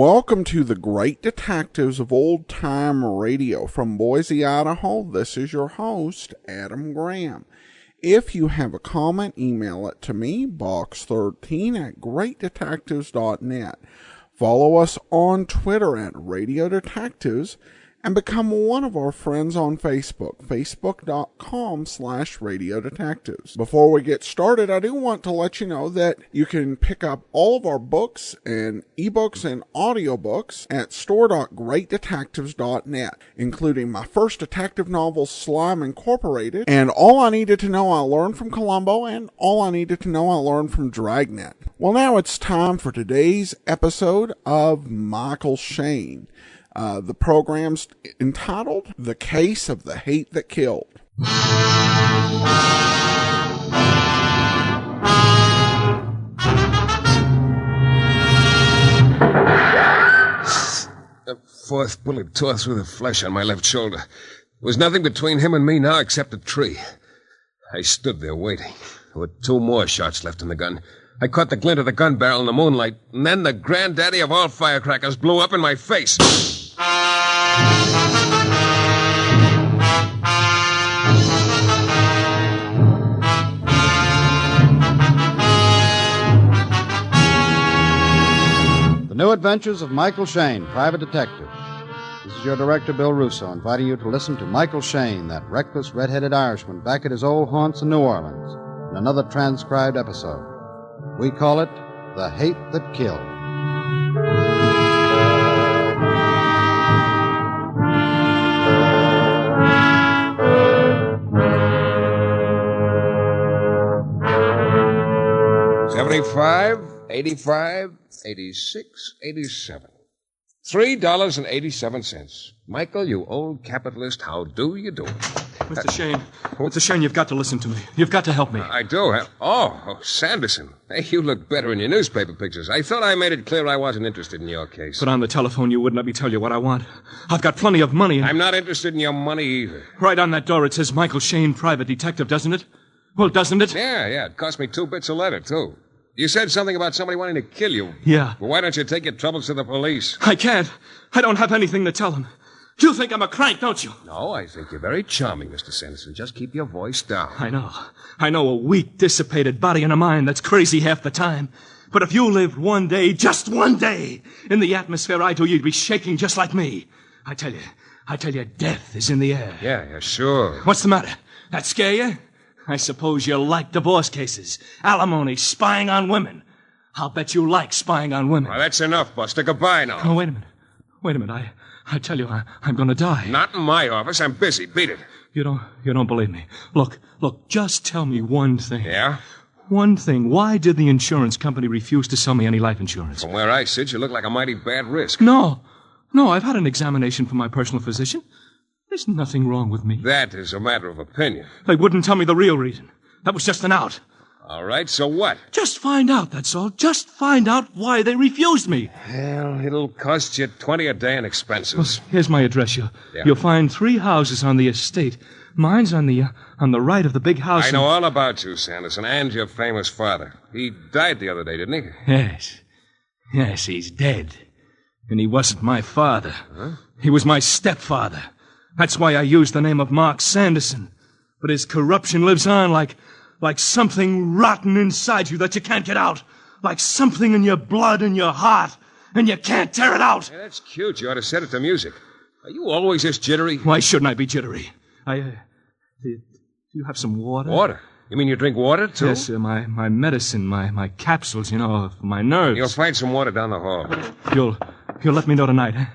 Welcome to the Great Detectives of Old Time Radio. From Boise, Idaho, this is your host, Adam Graham. If you have a comment, email it to me, box13@greatdetectives.net. Follow us on Twitter at Radio Detectives, and become one of our friends on Facebook, facebook.com/Radio Detectives. Before we get started, I do want to let you know that you can pick up all of our books and ebooks and audiobooks at store.greatdetectives.net, including my first detective novel, Slime Incorporated, and All I Needed to Know I Learned from Columbo, and All I Needed to Know I Learned from Dragnet. Well, now it's time for today's episode of Michael Shayne. The program's entitled The Case of the Hate That Killed. The fourth bullet tore through the flesh on my left shoulder. There was nothing between him and me now except a tree. I stood there waiting. There were two more shots left in the gun. I caught the glint of the gun barrel in the moonlight, and then the granddaddy of all firecrackers blew up in my face. The New Adventures of Michael Shayne, Private Detective. This is your director, Bill Russo, inviting you to listen to Michael Shayne, that reckless red-headed Irishman, back at his old haunts in New Orleans, in another transcribed episode. We call it The Hate That Killed. $75, $85, $86, $87. $3.87. Michael, you old capitalist, how do you do? Mr. Shayne. Mr. Shayne, you've got to listen to me. You've got to help me. I do, huh? Oh, Sanderson. Hey, you look better in your newspaper pictures. I thought I made it clear I wasn't interested in your case. But on the telephone, you wouldn't let me tell you what I want. I've got plenty of money. I'm not interested in your money either. Right on that door, it says Michael Shayne, Private Detective, doesn't it? Well, doesn't it? Yeah. It cost me 2 bits a letter, too. You said something about somebody wanting to kill you. Yeah. Well, why don't you take your troubles to the police? I can't. I don't have anything to tell them. You think I'm a crank, don't you? No, I think you're very charming, Mr. Sanderson. Just keep your voice down. I know a weak, dissipated body and a mind that's crazy half the time. But if you lived one day, just one day, in the atmosphere I do, you'd be shaking just like me. I tell you, death is in the air. Yeah, sure. What's the matter? That scare you? I suppose you like divorce cases, alimony, spying on women. I'll bet you like spying on women. Well, that's enough, Buster. Goodbye now. Oh, wait a minute. I tell you, I'm going to die. Not in my office. I'm busy. Beat it. You don't believe me. Look, just tell me one thing. Yeah? One thing. Why did the insurance company refuse to sell me any life insurance? From where I sit, you look like a mighty bad risk. No, I've had an examination from my personal physician. There's nothing wrong with me. That is a matter of opinion. They wouldn't tell me the real reason. That was just an out. All right, so what? Just find out, that's all. Just find out why they refused me. Well, it'll cost you $20 a day in expenses. Well, here's my address. You'll find 3 houses on the estate. Mine's on the right of the big house. I know all about you, Sanderson, and your famous father. He died the other day, didn't he? Yes, he's dead. And he wasn't my father. Huh? He was my stepfather. That's why I used the name of Mark Sanderson. But his corruption lives on like something rotten inside you that you can't get out. Like something in your blood and your heart, and you can't tear it out. Hey, that's cute. You ought to set it to music. Are you always this jittery? Why shouldn't I be jittery? Do you have some water? Water? You mean you drink water, too? Yes, my medicine, my capsules, for my nerves. You'll find some water down the hall. You'll let me know tonight, huh?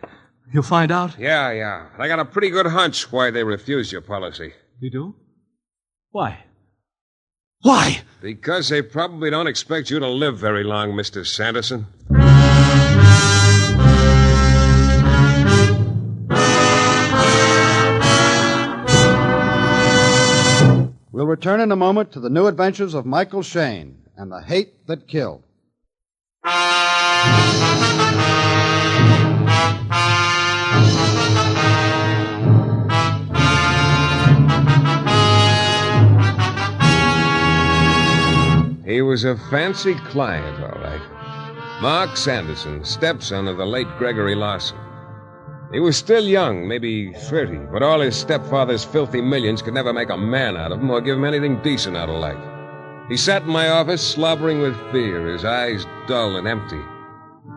You'll find out? Yeah. I got a pretty good hunch why they refused your policy. You do? Why? Why? Because they probably don't expect you to live very long, Mr. Sanderson. We'll return in a moment to the New Adventures of Michael Shayne and The Hate That Killed. He was a fancy client, all right. Mark Sanderson, stepson of the late Gregory Larson. He was still young, maybe 30, but all his stepfather's filthy millions could never make a man out of him or give him anything decent out of life. He sat in my office slobbering with fear, his eyes dull and empty.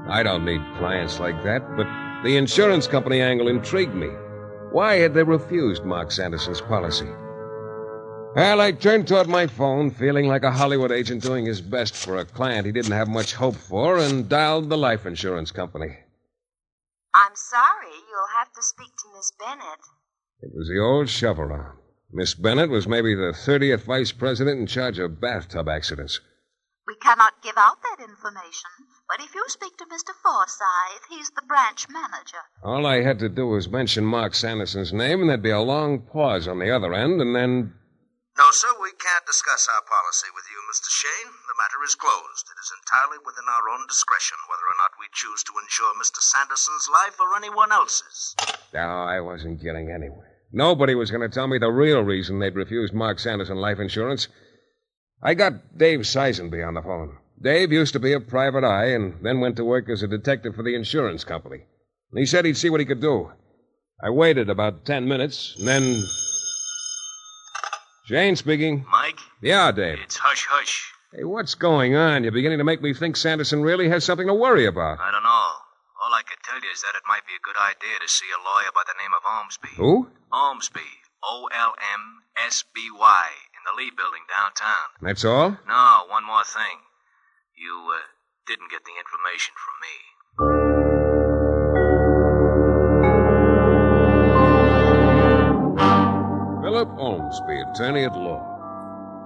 I don't need clients like that, but the insurance company angle intrigued me. Why had they refused Mark Sanderson's policy? Well, I turned toward my phone, feeling like a Hollywood agent doing his best for a client he didn't have much hope for, and dialed the life insurance company. I'm sorry, you'll have to speak to Miss Bennett. It was the old shove-around. Miss Bennett was maybe the 30th vice president in charge of bathtub accidents. We cannot give out that information, but if you speak to Mr. Forsythe, he's the branch manager. All I had to do was mention Mark Sanderson's name, and there'd be a long pause on the other end, and then... No, sir, we can't discuss our policy with you, Mr. Shayne. The matter is closed. It is entirely within our own discretion whether or not we choose to insure Mr. Sanderson's life or anyone else's. No, I wasn't getting anywhere. Nobody was going to tell me the real reason they'd refused Mark Sanderson life insurance. I got Dave Sizenby on the phone. Dave used to be a private eye and then went to work as a detective for the insurance company. And he said he'd see what he could do. I waited about 10 minutes, and then... Shayne speaking. Mike? Yeah, Dave. It's hush-hush. Hey, what's going on? You're beginning to make me think Sanderson really has something to worry about. I don't know. All I can tell you is that it might be a good idea to see a lawyer by the name of Ormsby. Who? Ormsby. Olmsby. In the Lee building downtown. That's all? No, one more thing. You, didn't get the information from me. Philip Ormsby, attorney at law.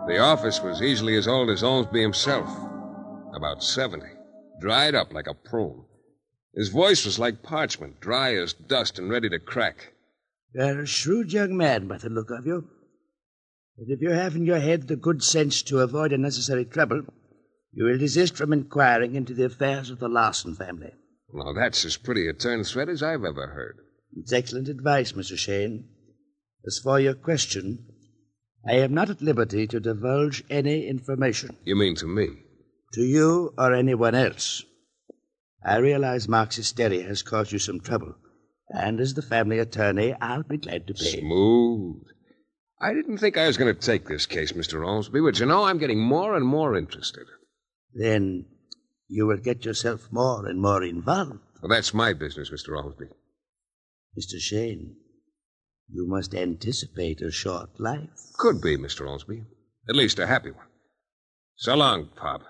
The office was easily as old as Ormsby himself. About 70. Dried up like a prune. His voice was like parchment, dry as dust and ready to crack. You're a shrewd young man by the look of you. But if you have in your head the good sense to avoid unnecessary trouble, you will desist from inquiring into the affairs of the Larson family. Now, that's as pretty a turn thread as I've ever heard. It's excellent advice, Mr. Shayne. As for your question, I am not at liberty to divulge any information. You mean to me? To you or anyone else. I realize Mark's hysteria has caused you some trouble, and as the family attorney, I'll be glad to pay. Smooth. I didn't think I was going to take this case, Mr. Ormsby, but you know, I'm getting more and more interested. Then you will get yourself more and more involved. Well, that's my business, Mr. Ormsby. Mr. Shayne, you must anticipate a short life. Could be, Mr. Ormsby. At least a happy one. So long, Pop.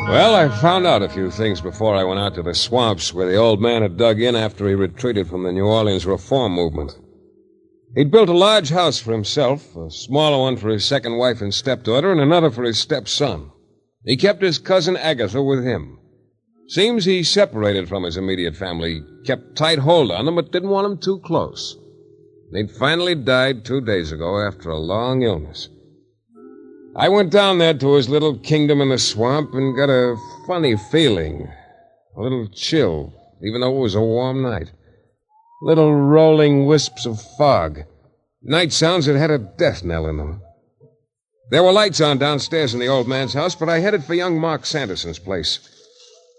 Well, I found out a few things before I went out to the swamps where the old man had dug in after he retreated from the New Orleans reform movement. He'd built a large house for himself, a smaller one for his second wife and stepdaughter, and another for his stepson. He kept his cousin Agatha with him. Seems he separated from his immediate family, kept tight hold on them, but didn't want them too close. He'd finally died 2 days ago after a long illness. I went down there to his little kingdom in the swamp and got a funny feeling. A little chill, even though it was a warm night. Little rolling wisps of fog. Night sounds that had a death knell in them. There were lights on downstairs in the old man's house, but I headed for young Mark Sanderson's place.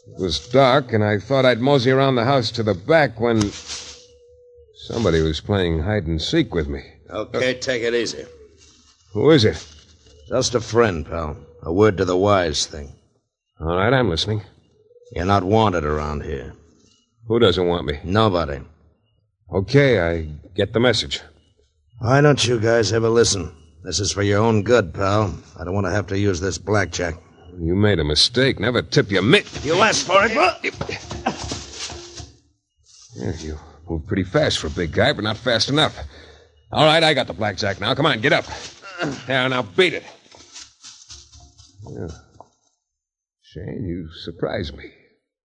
It was dark, and I thought I'd mosey around the house to the back when somebody was playing hide-and-seek with me. Okay, take it easy. Who is it? Just a friend, pal. A word to the wise thing. All right, I'm listening. You're not wanted around here. Who doesn't want me? Nobody. Okay, I get the message. Why don't you guys ever listen? This is for your own good, pal. I don't want to have to use this blackjack. You made a mistake. Never tip your mitt. You asked for it, bro. Yeah, you move pretty fast for a big guy, but not fast enough. All right, I got the blackjack now. Come on, get up. There, now beat it. Yeah. Shayne, you surprised me.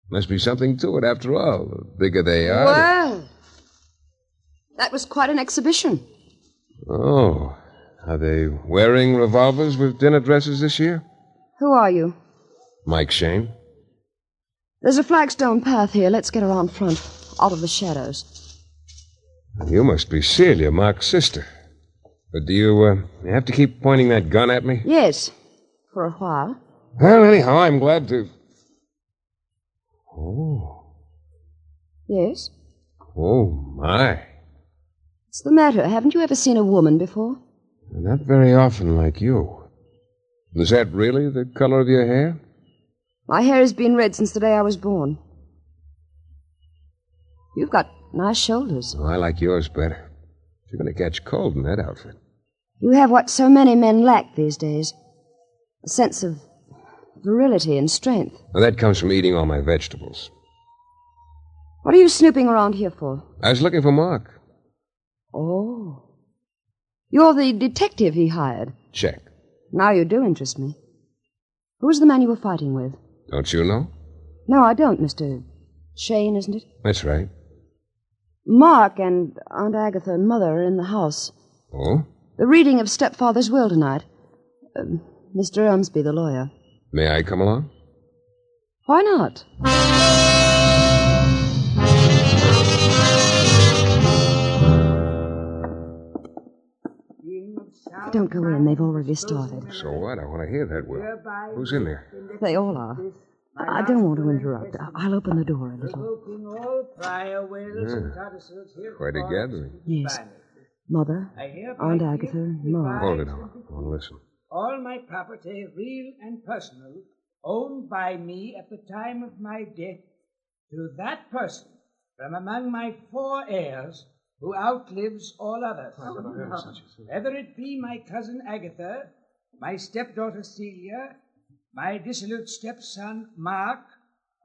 Must be something to it after all. The bigger they are... Well, that was quite an exhibition. Oh. Are they wearing revolvers with dinner dresses this year? Who are you? Mike Shayne. There's a flagstone path here. Let's get around front, out of the shadows. You must be Celia, Mark's sister. But do you have to keep pointing that gun at me? Yes, for a while. Well, anyhow, I'm glad to... Oh. Yes? Oh, my. What's the matter? Haven't you ever seen a woman before? Not very often like you. Is that really the color of your hair? My hair has been red since the day I was born. You've got nice shoulders. Oh, I like yours better. You're going to catch cold in that outfit. You have what so many men lack these days. A sense of virility and strength. Well, that comes from eating all my vegetables. What are you snooping around here for? I was looking for Mark. Oh. You're the detective he hired. Check. Now you do interest me. Who's the man you were fighting with? Don't you know? No, I don't, Mr. Shayne, isn't it? That's right. Mark and Aunt Agatha and Mother are in the house. Oh? The reading of stepfather's will tonight. Mr. Ormsby, the lawyer. May I come along? Why not? Don't go in. They've already started. So what? I want to hear that will. Who's in there? They all are. I don't want to interrupt. I'll open the door a little. Quite a gathering. Yes. Mother, Aunt Agatha, and Mark. Hold it on. I'll listen. All my property, real and personal, owned by me at the time of my death, to that person from among my 4 heirs who outlives all others. Whether it be my cousin Agatha, my stepdaughter Celia, my dissolute stepson Mark,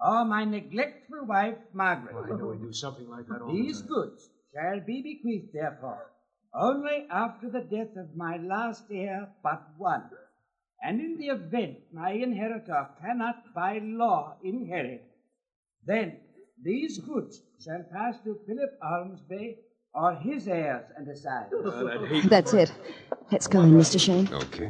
or my neglectful wife Margaret. I know we do something like that all These goods shall be bequeathed, therefore, only after the death of my last heir but one. And in the event my inheritor cannot by law inherit, then these goods shall pass to Philip Ormsby or his heirs and assigns. That's it. Let's go in, Mr. Shayne. Okay.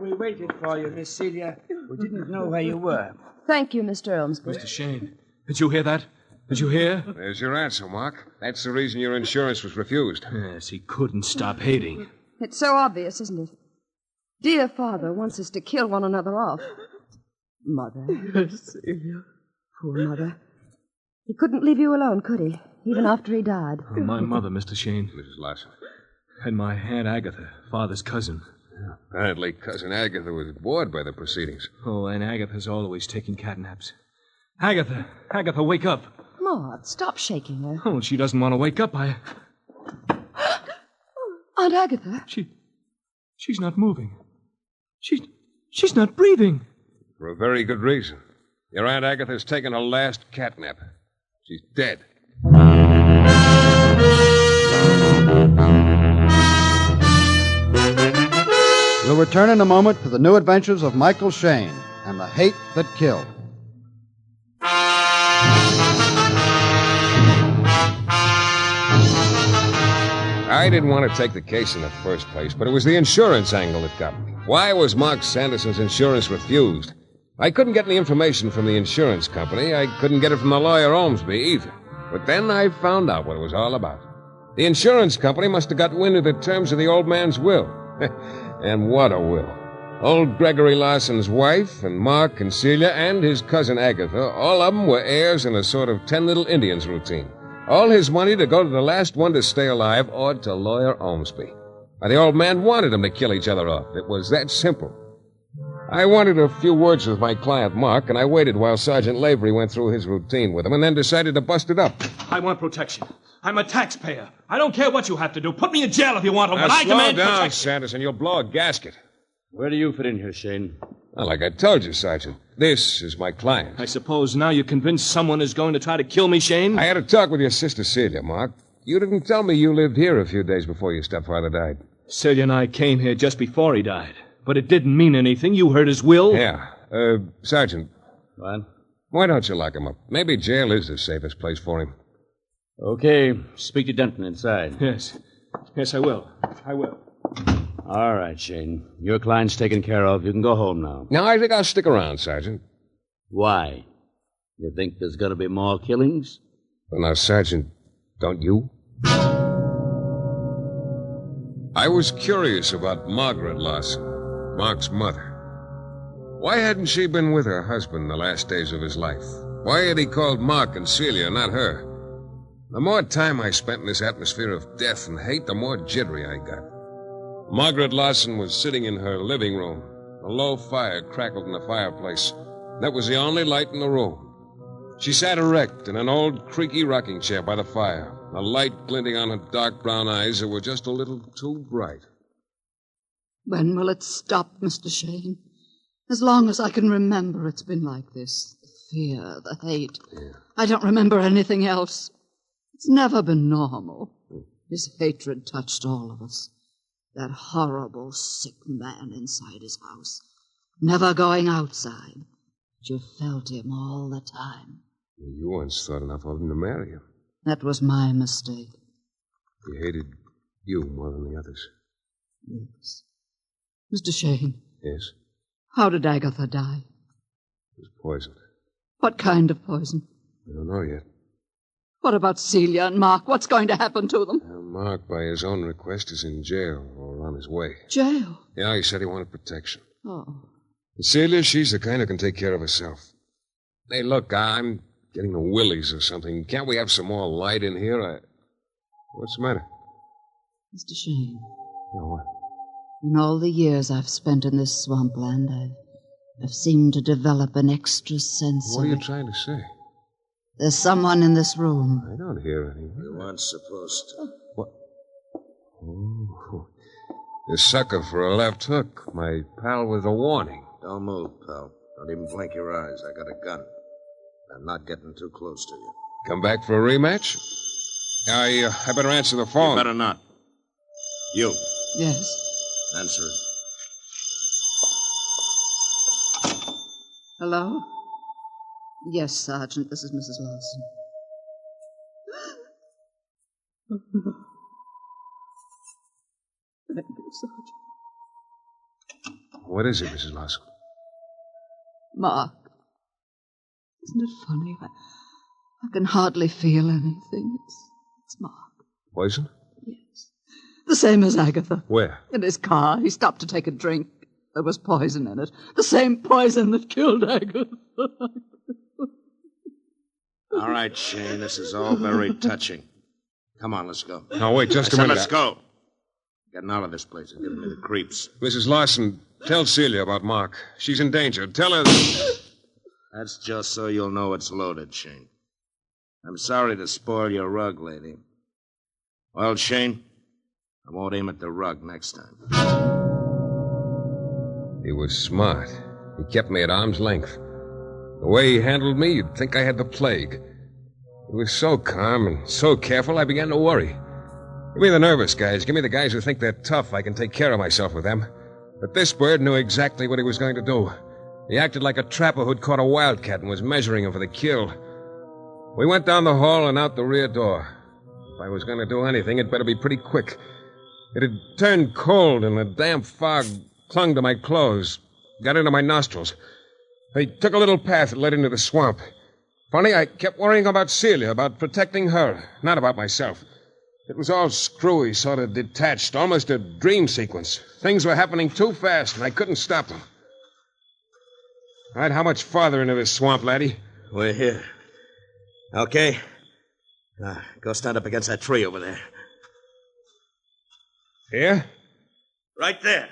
We waited for you, Miss Celia. We didn't know where you were. Thank you, Mr. Ormsby. Mr. Shayne, did you hear that? Did you hear? There's your answer, Mark. That's the reason your insurance was refused. Yes, he couldn't stop hating. It's so obvious, isn't it? Dear father wants us to kill one another off. Mother. Yes, Celia. Poor Mother. He couldn't leave you alone, could he? Even after he died. Oh, my mother, Mr. Shayne. Mrs. Larson. And my Aunt Agatha, father's cousin. Yeah. Apparently, Cousin Agatha was bored by the proceedings. Oh, Aunt Agatha's always taking catnaps. Agatha, wake up. Maud, stop shaking her. Oh, she doesn't want to wake up. Aunt Agatha? She's not moving. She's not breathing. For a very good reason. Your Aunt Agatha's taken her last catnap. She's dead. We'll return in a moment to the new adventures of Michael Shayne and the hate that killed. I didn't want to take the case in the first place, but it was the insurance angle that got me. Why was Mark Sanderson's insurance refused? I couldn't get any information from the insurance company. I couldn't get it from the lawyer Ormsby either. But then I found out what it was all about. The insurance company must have got wind of the terms of the old man's will. And what a will. Old Gregory Larson's wife and Mark and Celia and his cousin Agatha, all of them were heirs in a sort of 10 Little Indians routine. All his money to go to the last one to stay alive or to lawyer Ormsby. Why, the old man wanted them to kill each other off. It was that simple. I wanted a few words with my client, Mark, and I waited while Sergeant Lavery went through his routine with him and then decided to bust it up. I want protection. I'm a taxpayer. I don't care what you have to do. Put me in jail if you want to, but I demand slow down, protection. Sanderson. You'll blow a gasket. Where do you fit in here, Shayne? Well, like I told you, Sergeant, this is my client. I suppose now you're convinced someone is going to try to kill me, Shayne? I had a talk with your sister Celia, Mark. You didn't tell me you lived here a few days before your stepfather died. Celia and I came here just before he died. But it didn't mean anything. You heard his will. Yeah. Sergeant. What? Why don't you lock him up? Maybe jail is the safest place for him. Okay. Speak to Denton inside. Yes. Yes, I will. I will. All right, Shayne. Your client's taken care of. You can go home now. No, I think I'll stick around, Sergeant. Why? You think there's going to be more killings? Well, now, Sergeant, don't you? I was curious about Margaret Larson, Mark's mother. Why hadn't she been with her husband the last days of his life? Why had he called Mark and Celia, not her? The more time I spent in this atmosphere of death and hate, the more jittery I got. Margaret Larson was sitting in her living room. A low fire crackled in the fireplace. That was the only light in the room. She sat erect in an old, creaky rocking chair by the fire, a light glinting on her dark brown eyes that were just a little too bright. When will it stop, Mr. Shayne? As long as I can remember, it's been like this. The fear, the hate. Yeah. I don't remember anything else. It's never been normal. His hatred touched all of us. That horrible, sick man inside his house. Never going outside. But you felt him all the time. You once thought enough of him to marry him. That was my mistake. He hated you more than the others. Yes. Mr. Shayne. Yes? How did Agatha die? She was poisoned. What kind of poison? I don't know yet. What about Celia and Mark? What's going to happen to them? Mark, by his own request, is in jail or on his way. Jail? Yeah, he said he wanted protection. Oh. And Celia, she's the kind who can take care of herself. Hey, look, I'm getting the willies or something. Can't we have some more light in here? What's the matter? Mr. Shayne. Yeah, what? In all the years I've spent in this swampland, I've seemed to develop an extra sense What of... are you trying to say? There's someone in this room. I don't hear anything. You weren't supposed to. What? Oh, the sucker for a left hook. My pal with a warning. Don't move, pal. Don't even blink your eyes. I got a gun. I'm not getting too close to you. Come back for a rematch? I better answer the phone. You better not. You. Yes. Answer it. Hello? Yes, Sergeant. This is Mrs. Larson. Thank you, Sergeant. What is it, Mrs. Larson? Mark. Isn't it funny? I can hardly feel anything. It's Mark. Poison? Yes. The same as Agatha. Where? In his car. He stopped to take a drink. There was poison in it. The same poison that killed Agatha. All right, Shayne, this is all very touching. Come on, let's go. No, wait, just a minute. Let's go. Getting out of this place is giving me the creeps. Mrs. Larson, tell Celia about Mark. She's in danger. Tell her... That's just so you'll know it's loaded, Shayne. I'm sorry to spoil your rug, lady. Well, Shayne, I won't aim at the rug next time. He was smart. He kept me at arm's length. The way he handled me, you'd think I had the plague. He was so calm and so careful, I began to worry. Give me the nervous guys. Give me the guys who think they're tough. I can take care of myself with them. But this bird knew exactly what he was going to do. He acted like a trapper who'd caught a wildcat and was measuring him for the kill. We went down the hall and out the rear door. If I was going to do anything, it better be pretty quick. It had turned cold, and the damp fog clung to my clothes, got into my nostrils. I took a little path that led into the swamp. Funny, I kept worrying about Celia, about protecting her, not about myself. It was all screwy, sort of detached, almost a dream sequence. Things were happening too fast, and I couldn't stop them. All right, how much farther into this swamp, laddie? We're here. Okay. Go stand up against that tree over there. Here? Right there.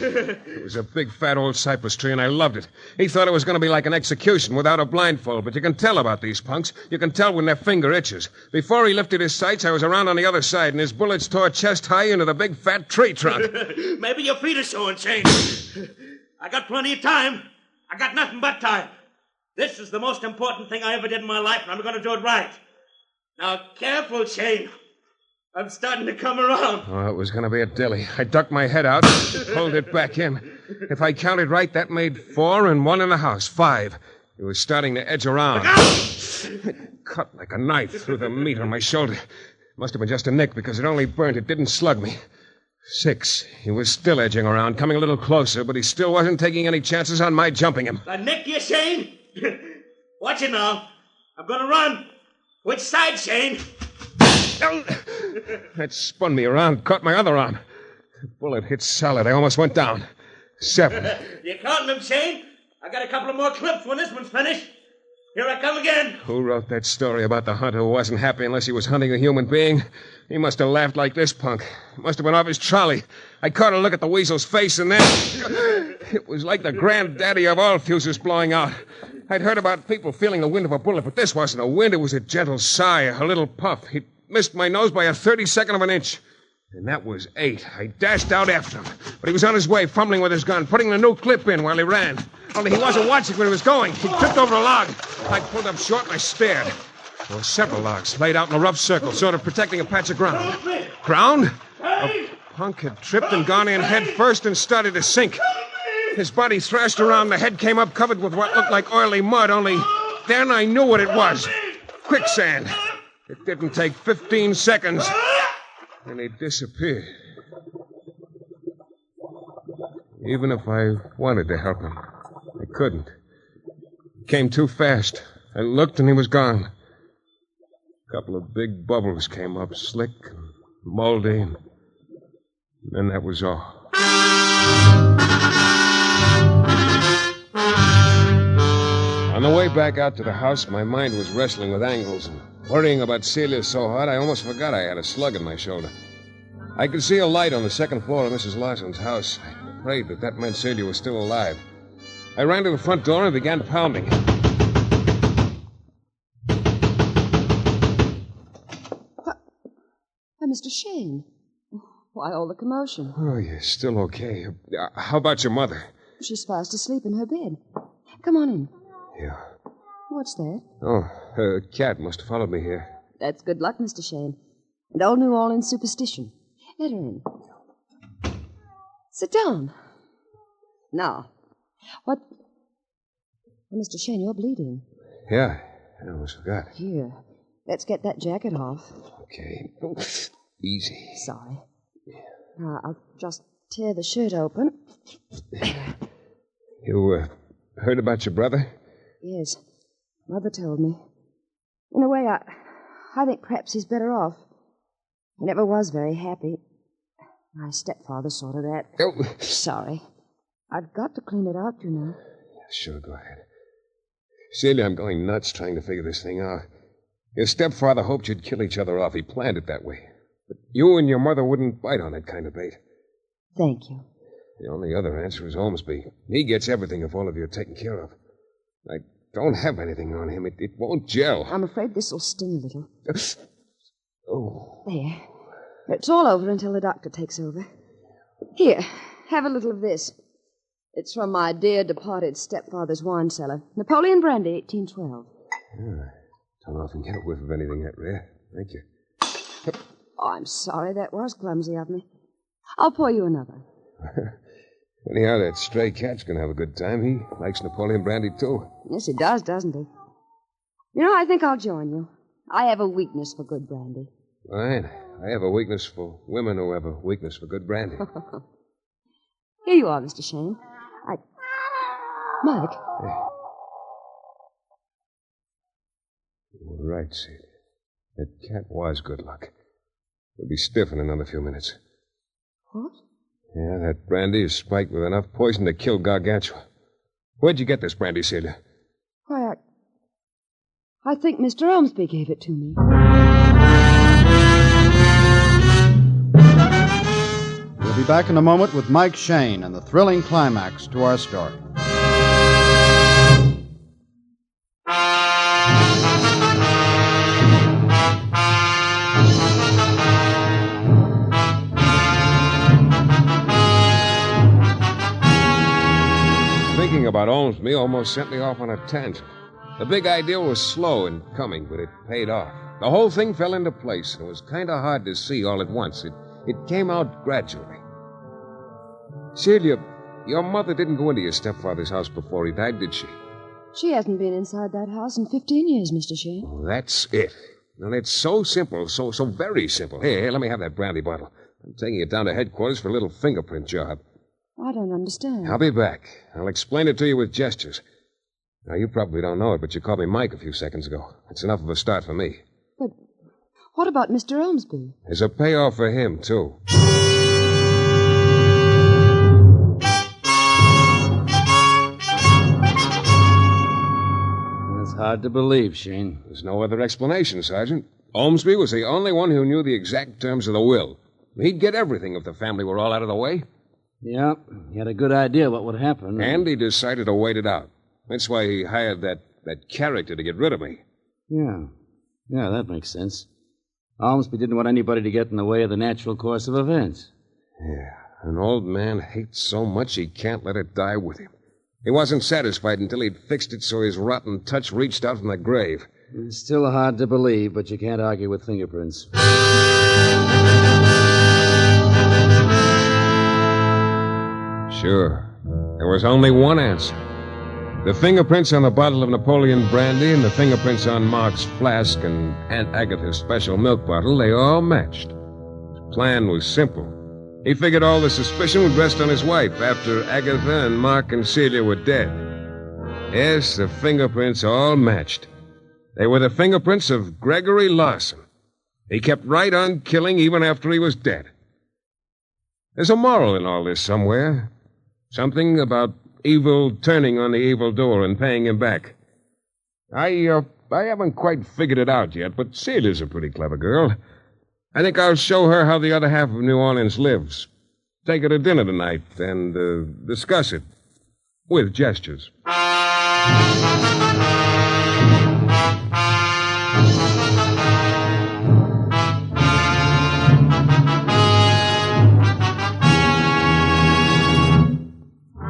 It was a big, fat old cypress tree, and I loved it. He thought it was going to be like an execution without a blindfold, but you can tell about these punks. You can tell when their finger itches. Before he lifted his sights, I was around on the other side, and his bullets tore chest high into the big, fat tree trunk. Maybe your feet are showing, Shayne. I got plenty of time. I got nothing but time. This is the most important thing I ever did in my life, and I'm going to do it right. Now, careful, Shayne. I'm starting to come around. Oh, it was going to be a dilly. I ducked my head out, pulled it back in. If I counted right, that made 4 and 1 in the house. 5. It was starting to edge around. It cut like a knife through the meat on my shoulder. Must have been just a nick because it only burnt. It didn't slug me. 6. He was still edging around, coming a little closer, but he still wasn't taking any chances on my jumping him. I nicked you, Shayne? Watch it now. I'm going to run. Which side, Shayne? That spun me around, caught my other arm. The bullet hit solid. I almost went down. 7. You counting them, Shayne? I got a couple of more clips when this one's finished. Here I come again. Who wrote that story about the hunter who wasn't happy unless he was hunting a human being? He must have laughed like this punk. He must have been off his trolley. I caught a look at the weasel's face, and then... It was like the granddaddy of all fuses blowing out. I'd heard about people feeling the wind of a bullet, but this wasn't a wind. It was a gentle sigh, a little puff. He missed my nose by a 32nd of an inch. And that was 8. I dashed out after him. But he was on his way, fumbling with his gun, putting the new clip in while he ran. Only he wasn't watching where he was going. He tripped over a log. I pulled up short and I stared. There were several logs laid out in a rough circle, sort of protecting a patch of ground. Ground? A punk had tripped and gone in head first and started to sink. His body thrashed around. The head came up covered with what looked like oily mud, only then I knew what it was. Quicksand. It didn't take 15 seconds. And he disappeared. Even if I wanted to help him, I couldn't. It came too fast. I looked and he was gone. A couple of big bubbles came up, slick and moldy, and then that was all. On the way back out to the house, my mind was wrestling with angles and worrying about Celia so hard I almost forgot I had a slug in my shoulder. I could see a light on the second floor of Mrs. Larson's house. I prayed that meant Celia was still alive. I ran to the front door and began pounding. Mr. Shayne. Why all the commotion? Oh, you're still okay. How about your mother? She's fast asleep in her bed. Come on in. Yeah. What's that? Oh, a cat must have followed me here. That's good luck, Mr. Shayne. And old New Orleans superstition. Let her in. Sit down. Now, what... Oh, Mr. Shayne, you're bleeding. Yeah, I almost forgot. Here, let's get that jacket off. Okay. Easy. Sorry. Now, I'll just tear the shirt open. You heard about your brother? Yes. Mother told me. In a way, I think perhaps he's better off. He never was very happy. My stepfather saw to that. Oh. Sorry. I've got to clean it out, you know. Sure, go ahead. Celia, I'm going nuts trying to figure this thing out. Your stepfather hoped you'd kill each other off. He planned it that way. But you and your mother wouldn't bite on that kind of bait. Thank you. The only other answer is Holmesby. He gets everything if all of you are taken care of. I don't have anything on him. It won't gel. I'm afraid this'll sting a little. Oh. There. It's all over until the doctor takes over. Here, have a little of this. It's from my dear departed stepfather's wine cellar. Napoleon brandy, 1812. Yeah. Don't often get a whiff of anything that rare. Thank you. Oh, I'm sorry. That was clumsy of me. I'll pour you another. Anyhow, that stray cat's going to have a good time. He likes Napoleon brandy, too. Yes, he does, doesn't he? You know, I think I'll join you. I have a weakness for good brandy. Fine. I have a weakness for women who have a weakness for good brandy. Here you are, Mr. Shayne. Mike. Hey. You were right, Sid. That cat was good luck. He'll be stiff in another few minutes. What? Yeah, that brandy is spiked with enough poison to kill Gargantua. Where'd you get this brandy, Celia? Why, I think Mr. Ormsby gave it to me. We'll be back in a moment with Mike Shayne and the thrilling climax to our story. Thinking about Ormsby almost sent me off on a tangent. The big idea was slow in coming, but it paid off. The whole thing fell into place, and it was kind of hard to see all at once. It came out gradually. Celia, your mother didn't go into your stepfather's house before he died, did she? She hasn't been inside that house in 15 years, Mr. Shayne. Oh, that's it. And it's so simple, so very simple. Here, let me have that brandy bottle. I'm taking it down to headquarters for a little fingerprint job. I don't understand. I'll be back. I'll explain it to you with gestures. Now, you probably don't know it, but you called me Mike a few seconds ago. It's enough of a start for me. But what about Mr. Ormsby? There's a payoff for him, too. hard to believe, Shayne. There's no other explanation, Sergeant. Ormsby was the only one who knew the exact terms of the will. He'd get everything if the family were all out of the way. Yeah, he had a good idea what would happen. And he decided to wait it out. That's why he hired that character to get rid of me. Yeah, that makes sense. Ormsby didn't want anybody to get in the way of the natural course of events. Yeah, an old man hates so much he can't let it die with him. He wasn't satisfied until he'd fixed it so his rotten touch reached out from the grave. It's still hard to believe, but you can't argue with fingerprints. Sure. There was only one answer. The fingerprints on the bottle of Napoleon brandy and the fingerprints on Mark's flask and Aunt Agatha's special milk bottle, they all matched. His plan was simple. He figured all the suspicion would rest on his wife after Agatha and Mark and Celia were dead. Yes, the fingerprints all matched. They were the fingerprints of Gregory Larson. He kept right on killing even after he was dead. There's a moral in all this somewhere. Something about evil turning on the evildoer and paying him back. I haven't quite figured it out yet, but Celia's a pretty clever girl. I think I'll show her how the other half of New Orleans lives. Take her to dinner tonight and discuss it. With gestures.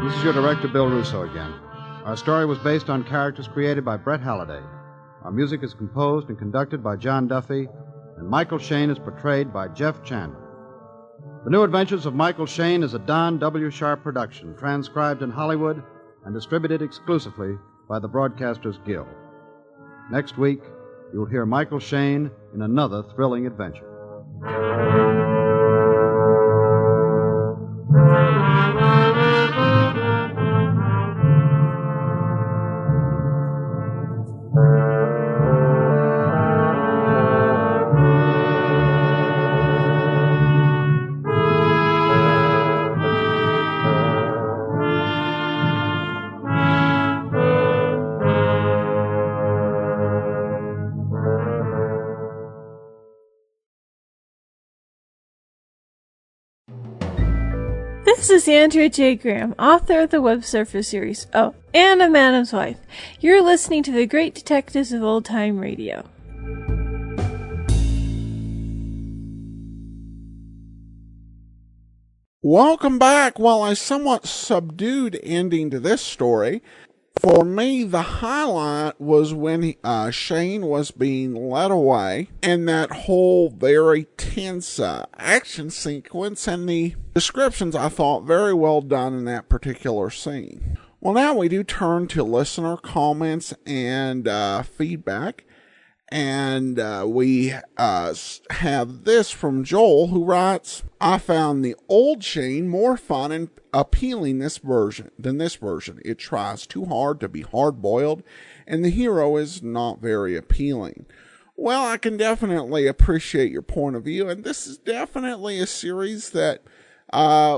This is your director, Bill Russo, again. Our story was based on characters created by Brett Halliday. Our music is composed and conducted by John Duffy, and Michael Shayne is portrayed by Jeff Chandler. The New Adventures of Michael Shayne is a Don W. Sharp production, transcribed in Hollywood and distributed exclusively by the Broadcasters Guild. Next week, you'll hear Michael Shayne in another thrilling adventure. This is Andrea J. Graham, author of the Web Surfer series. Oh, and a Madam's Wife. You're listening to the Great Detectives of Old Time Radio. Welcome back. While a somewhat subdued ending to this story, for me, the highlight was when Shayne was being led away, and that whole very tense action sequence and the descriptions I thought very well done in that particular scene. Well, now we do turn to listener comments and feedback. And we have this from Joel, who writes, I found the old Shayne more fun and appealing than this version. It tries too hard to be hard-boiled, and the hero is not very appealing. Well, I can definitely appreciate your point of view, and this is definitely a series that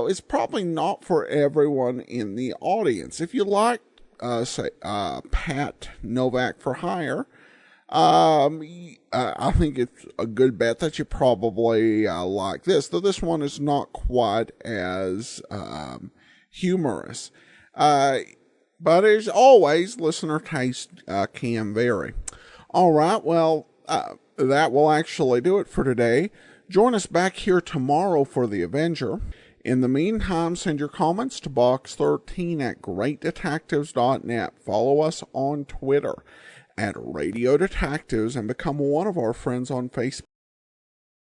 is probably not for everyone in the audience. If you like, say, Pat Novak for Hire, I think it's a good bet that you probably like this, though this one is not quite as humorous. But as always, listener taste can vary. All right, well, that will actually do it for today. Join us back here tomorrow for The Avenger. In the meantime, send your comments to box13@greatdetectives.net. Follow us on Twitter @Radio Detectives and become one of our friends on Facebook.